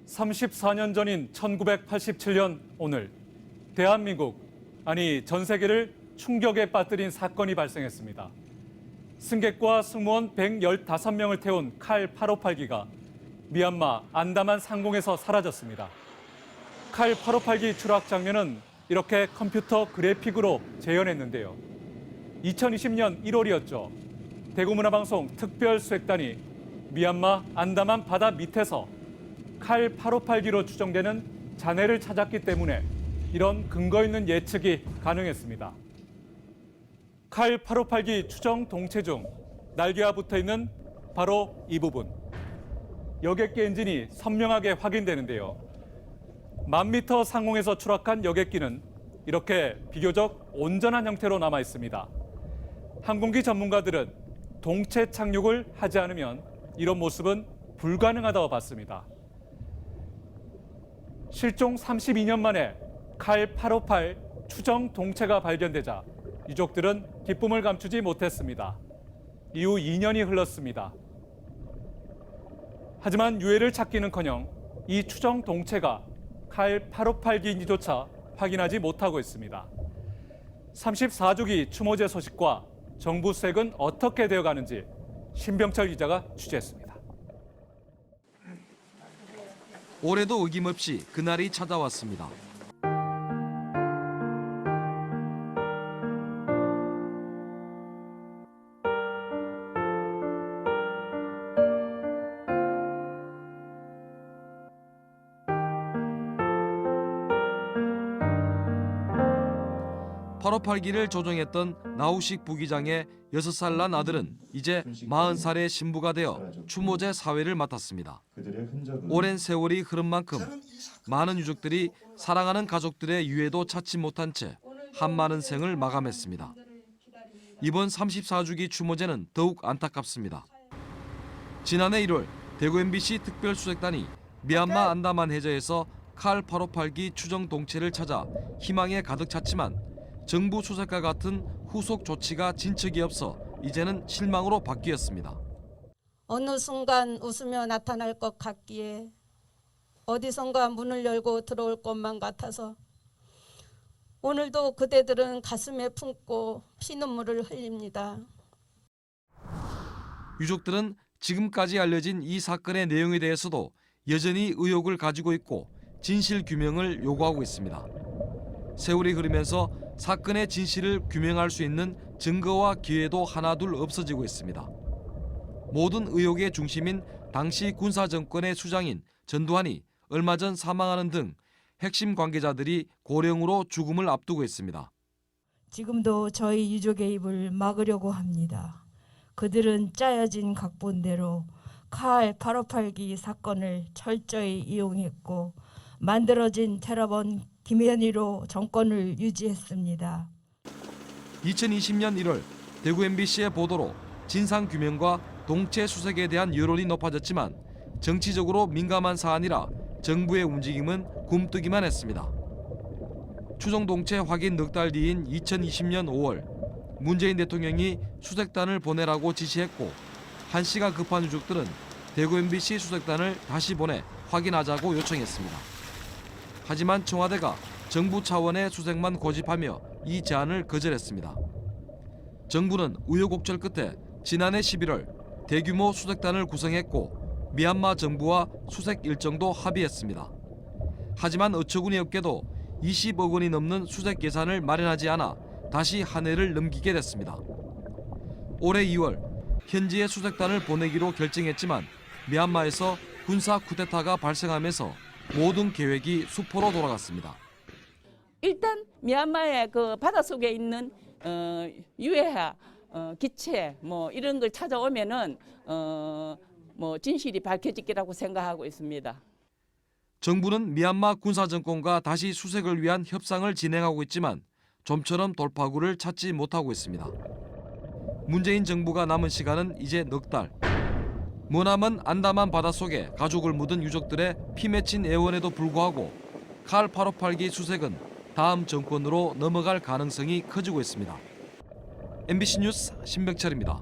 34년 전인 1987년 오늘 대한민국, 아니 전 세계를 충격에 빠뜨린 사건이 발생했습니다. 승객과 승무원 115명을 태운 칼 858기가 미얀마 안다만 상공에서 사라졌습니다. 칼 858기 추락 장면은 이렇게 컴퓨터 그래픽으로 재현했는데요. 2020년 1월이었죠. 대구문화방송 특별수색단이 미얀마 안다만 바다 밑에서 칼 858기로 추정되는 잔해를 찾았기 때문에 이런 근거 있는 예측이 가능했습니다. 칼 858기 추정 동체 중 날개와 붙어 있는 바로 이 부분. 여객기 엔진이 선명하게 확인되는데요. 1000m 상공에서 추락한 여객기는 이렇게 비교적 온전한 형태로 남아 있습니다. 항공기 전문가들은 동체 착륙을 하지 않으면 이런 모습은 불가능하다고 봤습니다. 실종 32년 만에 칼 858 추정 동체가 발견되자 유족들은 기쁨을 감추지 못했습니다. 이후 2년이 흘렀습니다. 하지만 유해를 찾기는커녕 이 추정 동체가 칼 858기인지조차 확인하지 못하고 있습니다. 34주기 추모제 소식과 정부 수색은 어떻게 되어가는지 신병철 기자가 취재했습니다. 올해도 어김없이 그날이 찾아왔습니다. (858기를) 조종했던 나우식 부기장의 6살 난 아들은 이제 40살의 신부가 되어 추모제 사회를 맡았습니다. 오랜 세월이 흐른 만큼 많은 유족들이 사랑하는 가족들의 유해도 찾지 못한 채 한많은 생을 마감했습니다. 이번 34주기 추모제는 더욱 안타깝습니다. 지난해 1월 대구 MBC 특별수색단이 미얀마 안다만 해저에서 칼 858기 추정 동체를 찾아 희망에 가득 찼지만 정부 수색과 같은 후속 조치가 진척이 없어 이제는 실망으로 바뀌었습니다. 어느 순간 웃으며 나타날 것 같기에 어디선가 문을 열고 들어올 것만 같아서 오늘도 그대들은 가슴에 품고 피눈물을 흘립니다. 유족들은 지금까지 알려진 이 사건의 내용에 대해서도 여전히 의혹을 가지고 있고 진실 규명을 요구하고 있습니다. 세월이 흐르면서 사건의 진실을 규명할 수 있는 증거와 기회도 하나둘 없어지고 있습니다. 모든 의혹의 중심인 당시 군사정권의 수장인 전두환이 얼마 전 사망하는 등 핵심 관계자들이 고령으로 죽음을 앞두고 있습니다. 지금도 저희 유족의 입을 막으려고 합니다. 그들은 짜여진 각본대로 칼 858기 사건을 철저히 이용했고 만들어진 테러범 김현희로 정권을 유지했습니다. 2020년 1월 대구 MBC의 보도로 진상규명과 동체 수색에 대한 여론이 높아졌지만 정치적으로 민감한 사안이라 정부의 움직임은 굼뜨기만 했습니다. 추정 동체 확인 넉 달 뒤인 2020년 5월 문재인 대통령이 수색단을 보내라고 지시했고 한시가 급한 유족들은 대구 MBC 수색단을 다시 보내 확인하자고 요청했습니다. 하지만 청와대가 정부 차원의 수색만 고집하며 이 제안을 거절했습니다. 정부는 우여곡절 끝에 지난해 11월 대규모 수색단을 구성했고 미얀마 정부와 수색 일정도 합의했습니다. 하지만 어처구니 없게도 20억 원이 넘는 수색 예산을 마련하지 않아 다시 한 해를 넘기게 됐습니다. 올해 2월 현지에 수색단을 보내기로 결정했지만 미얀마에서 군사 쿠데타가 발생하면서 모든 계획이 수포로 돌아갔습니다. 일단 미얀마의 그 바닷속에 있는 유해하 기체 뭐 이런 걸 찾아오면은 뭐 진실이 밝혀질 거라고 생각하고 있습니다. 정부는 미얀마 군사 정권과 다시 수색을 위한 협상을 진행하고 있지만 좀처럼 돌파구를 찾지 못하고 있습니다. 문재인 정부가 남은 시간은 이제 넉 달. 머나먼 안다만 바닷속에 가족을 묻은 유족들의 피 맺힌 애원에도 불구하고 칼 858기 수색은 다음 정권으로 넘어갈 가능성이 커지고 있습니다. MBC 뉴스 신병철입니다.